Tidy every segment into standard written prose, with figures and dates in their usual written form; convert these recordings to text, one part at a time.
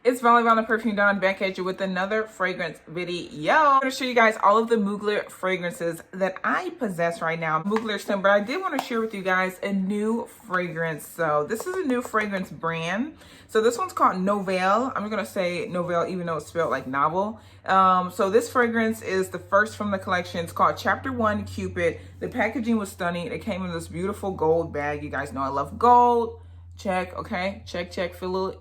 It's Vallivon The Perfume Don back at you with another fragrance video. I'm going to show you guys all of the Mugler fragrances that I possess right now. Mugler scent, but I did want to share with you guys a new fragrance. So this is a new fragrance brand. So this one's called Nouvelle. I'm going to say Nouvelle even though it's spelled like novel. So this fragrance is the first from the collection. It's called Chapter 1 Cupid. The packaging was stunning. It came in this beautiful gold bag. You guys know I love gold. Check, okay, check, Philippe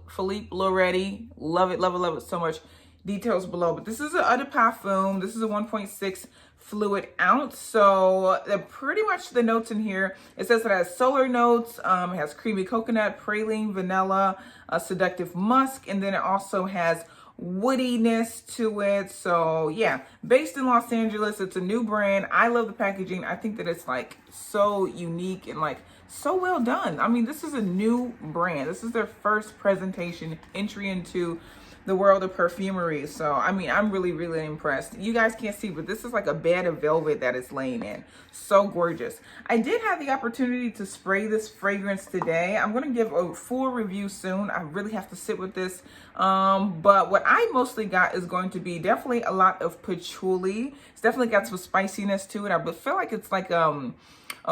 Loretti, love it so much. Details below, but this is a eau de parfum. This is a 1.6 fluid ounce. So pretty much the notes in here, it says it has solar notes, it has creamy coconut, praline, vanilla, seductive musk, and then it also has woodiness to it. So yeah, based in Los Angeles, it's a new brand. I love the packaging. I think that it's like so unique and like so well done. I mean, this is a new brand. This is their first presentation, entry into the world of perfumery. So I mean, I'm really impressed. You guys can't see, but this is like a bed of velvet that it's laying in. So gorgeous. I did have the opportunity to spray this fragrance today. I'm going to give a full review soon. I really have to sit with this. But what I mostly got is going to be definitely a lot of patchouli. It's definitely got some spiciness to it. I feel like it's like a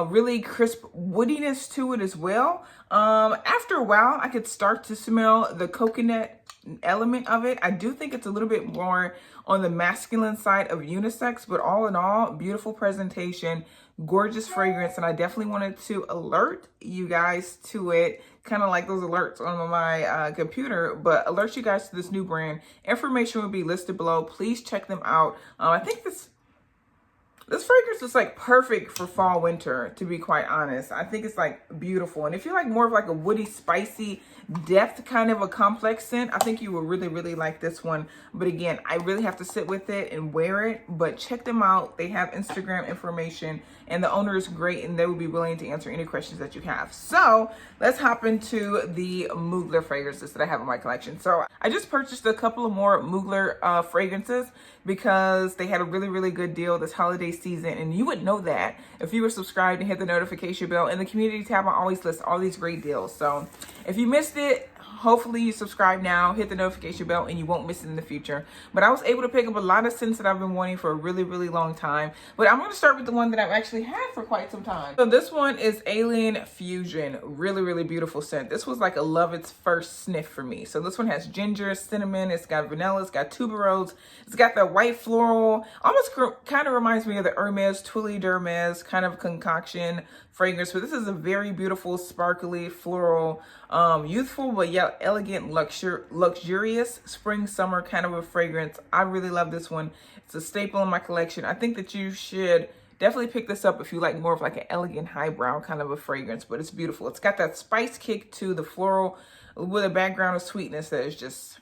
really crisp woodiness to it as well. After a while, I could start to smell the coconut element of it. I do think it's a little bit more on the masculine side of unisex, but all in all, beautiful presentation, gorgeous fragrance, and I definitely wanted to alert you guys to it, kind of like those alerts on my computer, but alert you guys to this new brand. Information will be listed below. Please check them out. I think this fragrance is like perfect for fall, winter, to be quite honest. I think it's like beautiful. And if you like more of like a woody, spicy, depth kind of a complex scent, I think you will really like this one. But again, I really have to sit with it and wear it, but check them out. They have Instagram information and the owner is great and they will be willing to answer any questions that you have. So let's hop into the Mugler fragrances that I have in my collection. So I just purchased a couple of more Mugler fragrances because they had a really good deal this holiday season, and you would know that if you were subscribed and hit the notification bell. In the community tab, I always list all these great deals. So if you missed it, hopefully you subscribe now, hit the notification bell, and you won't miss it in the future. But I was able to pick up a lot of scents that I've been wanting for a really long time. But I'm going to start with the one that I've actually had for quite some time. So this one is Alien Fusion. Really beautiful scent. This was like a love its first sniff for me. So this one has ginger, cinnamon, it's got vanilla, it's got tuberose, it's got that white floral, almost kind of reminds me of the Hermes Twilly d'Hermes kind of concoction fragrance, but this is a very beautiful, sparkly, floral, youthful, but yet elegant, luxurious spring, summer kind of a fragrance. I really love this one. It's a staple in my collection. I think that you should definitely pick this up if you like more of like an elegant, highbrow kind of a fragrance, but it's beautiful. It's got that spice kick to the floral with a background of sweetness that is just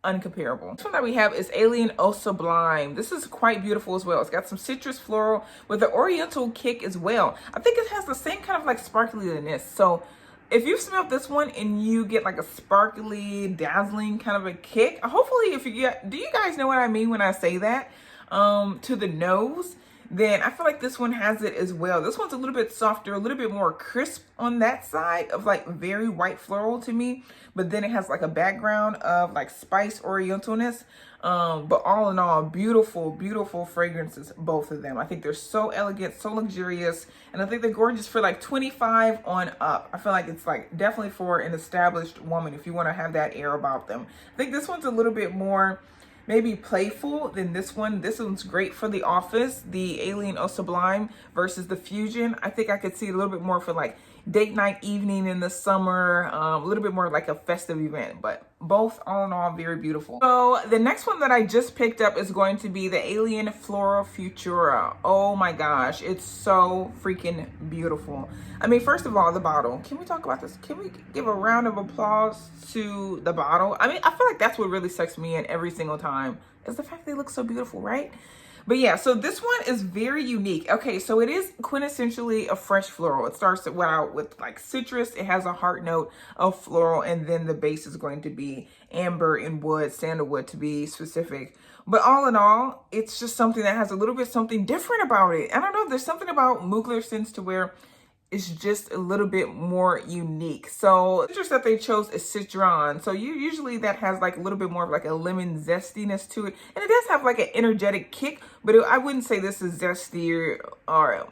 uncomparable. This one that we have is Alien Eau Sublime. This is quite beautiful as well. It's got some citrus floral with the oriental kick as well. I think it has the same kind of like sparkliness. So if you smell this one and you get like a sparkly, dazzling kind of a kick, hopefully if you get, do you guys know what I mean when I say that? To the nose, then I feel like this one has it as well. This one's a little bit softer, a little bit more crisp on that side of like very white floral to me, but then it has like a background of like spice orientalness. But all in all, beautiful fragrances, both of them. I think they're so elegant, so luxurious, and I think they're gorgeous for like 25 on up. I feel like it's like definitely for an established woman if you want to have that air about them. I think this one's a little bit more maybe playful than this one. This one's great for the office, the Alien Eau Sublime versus the Fusion. I think I could see it a little bit more for like date night, evening in the summer, a little bit more like a festive event, but both all in all very beautiful. So the next one that I just picked up is going to be the Alien Floral Futura. Oh my gosh, it's so freaking beautiful. I mean, first of all, the bottle. Can we talk about this? Can we give a round of applause to the bottle? I mean, I feel like that's what really sucks me in every single time, is the fact they look so beautiful, right? But yeah, so this one is very unique. Okay, so it is quintessentially a fresh floral. It starts out with like citrus. It has a heart note of floral, and then the base is going to be amber and wood, sandalwood to be specific. But all in all, it's just something that has a little bit something different about it. I don't know, there's something about Mugler scents to where is just a little bit more unique. So the citrus that they chose is citron. So usually that has like a little bit more of like a lemon zestiness to it. And it does have like an energetic kick, but I wouldn't say this is zesty or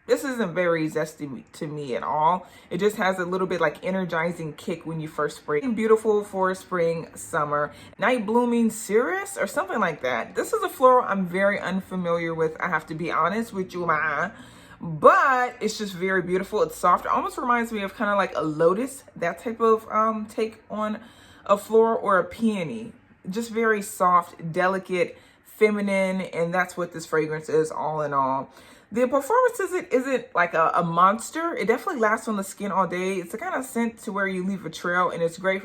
this isn't very zesty to me at all. It just has a little bit like energizing kick when you first spray. Beautiful for spring, summer. Night blooming cirrus or something like that. This is a floral I'm very unfamiliar with. I have to be honest with you, but it's just very beautiful. It's soft. It almost reminds me of kind of like a lotus, that type of take on a floral, or a peony. Just very soft, delicate, feminine, and that's what this fragrance is all in all. The performance isn't like a monster. It definitely lasts on the skin all day. It's the kind of scent to where you leave a trail, and it's great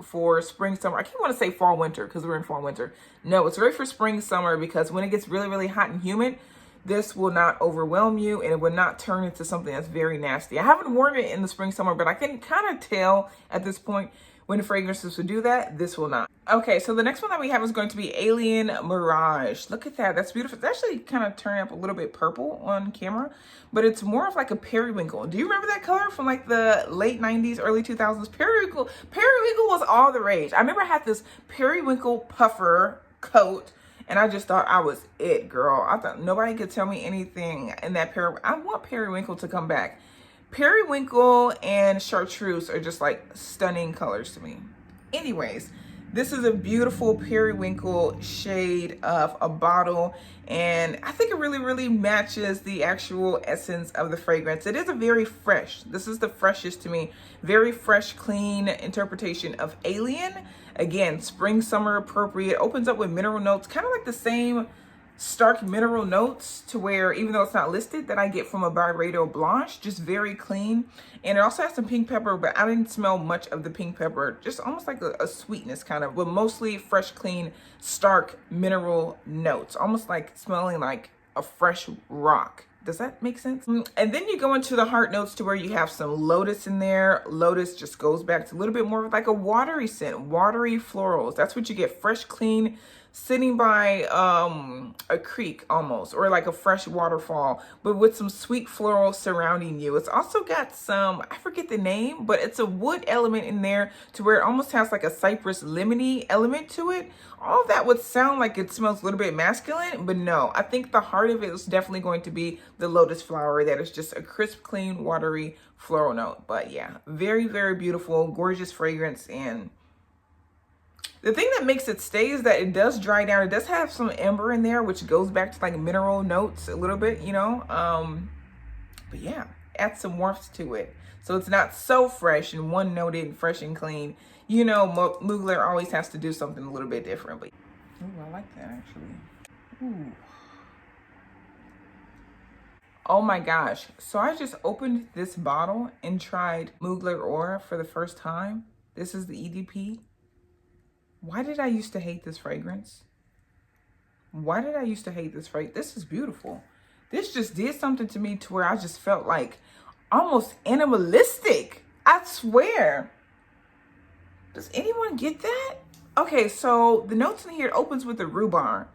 for spring, summer. I keep want to say fall, winter because we're in fall, winter. No, it's great for spring, summer because when it gets really, really hot and humid, this will not overwhelm you, and it will not turn into something that's very nasty. I haven't worn it in the spring, summer, but I can kind of tell at this point when the fragrances will do that. This will not. Okay, so the next one that we have is going to be Alien Mirage. Look at that. That's beautiful. It's actually kind of turning up a little bit purple on camera, but it's more of like a periwinkle. Do you remember that color from like the late 90s, early 2000s? Periwinkle was all the rage. I remember I had this periwinkle puffer coat, and I just thought I was it, girl. I thought nobody could tell me anything in that I want periwinkle to come back. Periwinkle and chartreuse are just like stunning colors to me. Anyways, this is a beautiful periwinkle shade of a bottle, and I think it really, really matches the actual essence of the fragrance. It is a very fresh, this is the freshest to me, very fresh, clean interpretation of Alien. Again, spring, summer appropriate. Opens up with mineral notes, kind of like the same stark mineral notes to where, even though it's not listed, that I get from a Byredo Blanche, just very clean. And it also has some pink pepper, but I didn't smell much of the pink pepper, just almost like a sweetness kind of, but mostly fresh, clean, stark mineral notes, almost like smelling like a fresh rock. Does that make sense? And then you go into the heart notes to where you have some lotus in there. Lotus just goes back to a little bit more of like a watery scent, watery florals. That's what you get, fresh, clean, sitting by a creek almost, or like a fresh waterfall, but with some sweet floral surrounding you. It's also got some, I forget the name, but it's a wood element in there to where it almost has like a cypress lemony element to it. All of that would sound like it smells a little bit masculine, but no, I think the heart of it is definitely going to be the lotus flower. That is just a crisp, clean, watery floral note. But yeah, very, very beautiful, gorgeous fragrance. And the thing that makes it stay is that it does dry down. It does have some amber in there, which goes back to like mineral notes a little bit, you know. But yeah, add some warmth to it. So it's not so fresh and one-noted, fresh and clean. You know, Mugler always has to do something a little bit differently. Ooh, I like that actually. Ooh. Oh my gosh. So I just opened this bottle and tried Mugler Aura for the first time. This is the EDP. Why did I used to hate this fragrance? Why did I used to hate this fragrance? This is beautiful. This just did something to me to where I just felt like almost animalistic. I swear. Does anyone get that? Okay, so the notes in here, it opens with the rhubarb.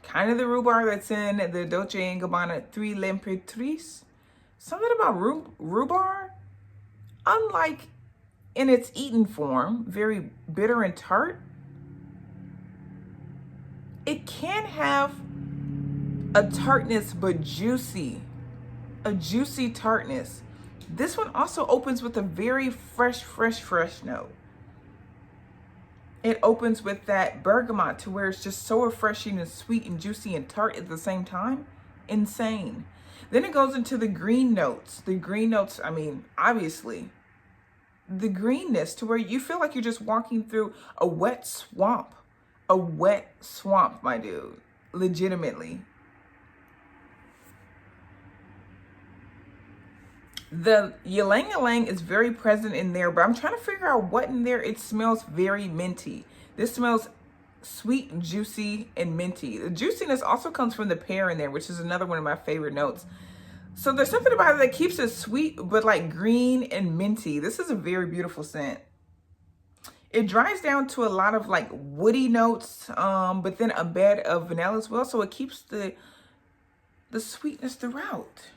Kind of the rhubarb that's in the Dolce & Gabbana Trois L'Impératrice. Something about rhubarb. Unlike in its eaten form, very bitter and tart. It can have a tartness, but juicy. A juicy tartness. This one also opens with a very fresh note. It opens with that bergamot to where it's just so refreshing and sweet and juicy and tart at the same time. Insane. Then it goes into the green notes. The green notes, I mean, obviously, the greenness to where you feel like you're just walking through a wet swamp. A wet swamp, my dude. Legitimately. The ylang ylang is very present in there, but I'm trying to figure out what in there. It smells very minty. This smells sweet and juicy and minty. The juiciness also comes from the pear in there, which is another one of my favorite notes. So there's something about it that keeps it sweet, but like green and minty. This is a very beautiful scent. It dries down to a lot of like woody notes, but then a bed of vanilla as well. So it keeps the the sweetness throughout.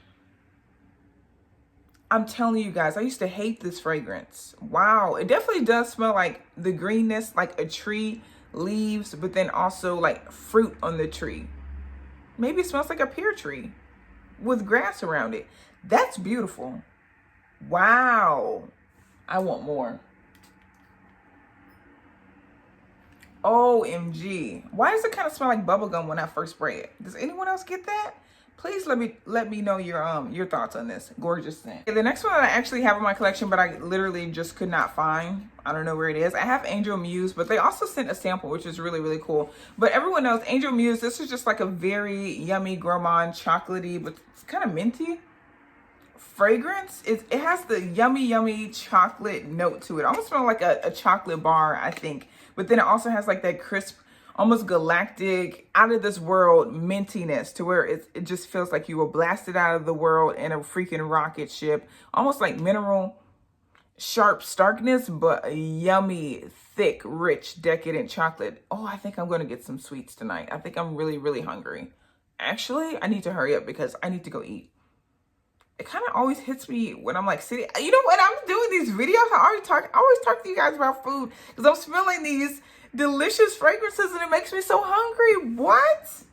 I'm telling you guys, I used to hate this fragrance. Wow, it definitely does smell like the greenness, like a tree, leaves, but then also like fruit on the tree. Maybe it smells like a pear tree with grass around it. That's beautiful. Wow. I want more. OMG. Why does it kind of smell like bubblegum when I first spray it? Does anyone else get that? Please let me know your thoughts on this gorgeous scent. Okay, the next one that I actually have in my collection, but I literally just could not find. I don't know where it is. I have Angel Muse, but they also sent a sample, which is really, really cool. But everyone knows Angel Muse, this is just like a very yummy, gourmand, chocolatey, but it's kind of minty fragrance. It has the yummy chocolate note to it. Almost smells like a chocolate bar, I think. But then it also has like that crisp, almost galactic, out of this world mintiness to where it just feels like you were blasted out of the world in a freaking rocket ship. Almost like mineral, sharp starkness, but a yummy, thick, rich, decadent chocolate. Oh, I think I'm going to get some sweets tonight. I think I'm really, really hungry. Actually, I need to hurry up because I need to go eat. It kind of always hits me when I'm like sitting, you know, when I'm doing these videos, I always talk to you guys about food because I'm smelling these delicious fragrances and it makes me so hungry. What?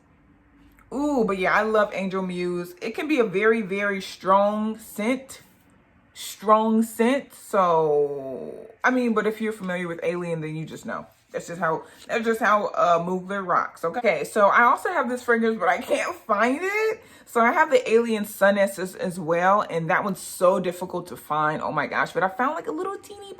Ooh, but yeah, I love Angel Muse. It can be a very, very strong scent. So, I mean, but if you're familiar with Alien, then you just know. That's just how Mugler rocks. Okay, so I also have this fragrance, but I can't find it. So I have the Alien Sunessence as well, and that one's so difficult to find. Oh my gosh! But I found like a little teeny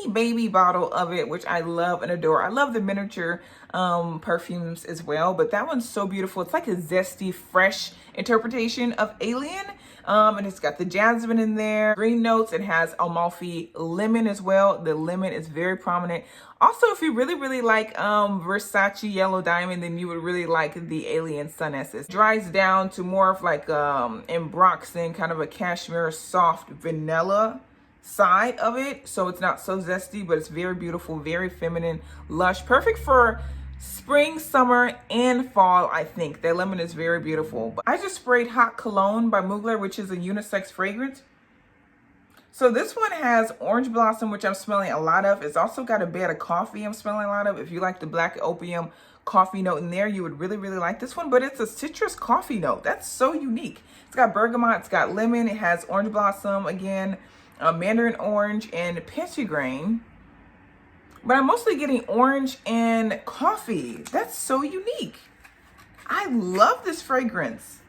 baby bottle of it, which I love and adore. I love the miniature perfumes as well, but that one's so beautiful. It's like a zesty, fresh interpretation of Alien. And it's got the jasmine in there, green notes. It has Amalfi lemon as well. The lemon is very prominent. Also, if you really, really like Versace Yellow Diamond, then you would really like the Alien Sunessence. Dries down to more of like Embroxing, kind of a cashmere soft vanilla side of it. So it's not so zesty, but it's very beautiful, very feminine, lush. Perfect for spring, summer, and fall, I think. That lemon is very beautiful. But I just sprayed Hot Cologne by Mugler, which is a unisex fragrance. So this one has orange blossom, which I'm smelling a lot of. It's also got a bed of coffee I'm smelling a lot of. If you like the black opium coffee note in there, you would really, really like this one. But it's a citrus coffee note. That's so unique. It's got bergamot, it's got lemon, it has orange blossom, again, mandarin orange, and pensigrain. But I'm mostly getting orange and coffee. That's so unique. I love this fragrance.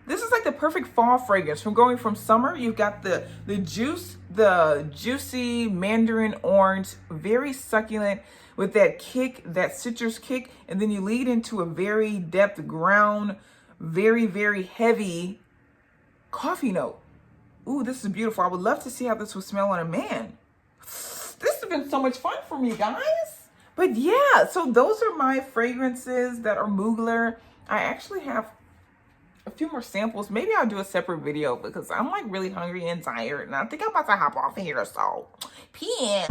This is like the perfect fall fragrance. From going from summer, you've got the juicy mandarin orange, very succulent with that kick, that citrus kick. And then you lead into a very depth ground, very, very heavy coffee note. Ooh, this is beautiful. I would love to see how this would smell on a man. This has been so much fun for me, guys. But yeah, so those are my fragrances that are Mugler. I actually have a few more samples. Maybe I'll do a separate video because I'm like really hungry and tired. And I think I'm about to hop off here. So, peace.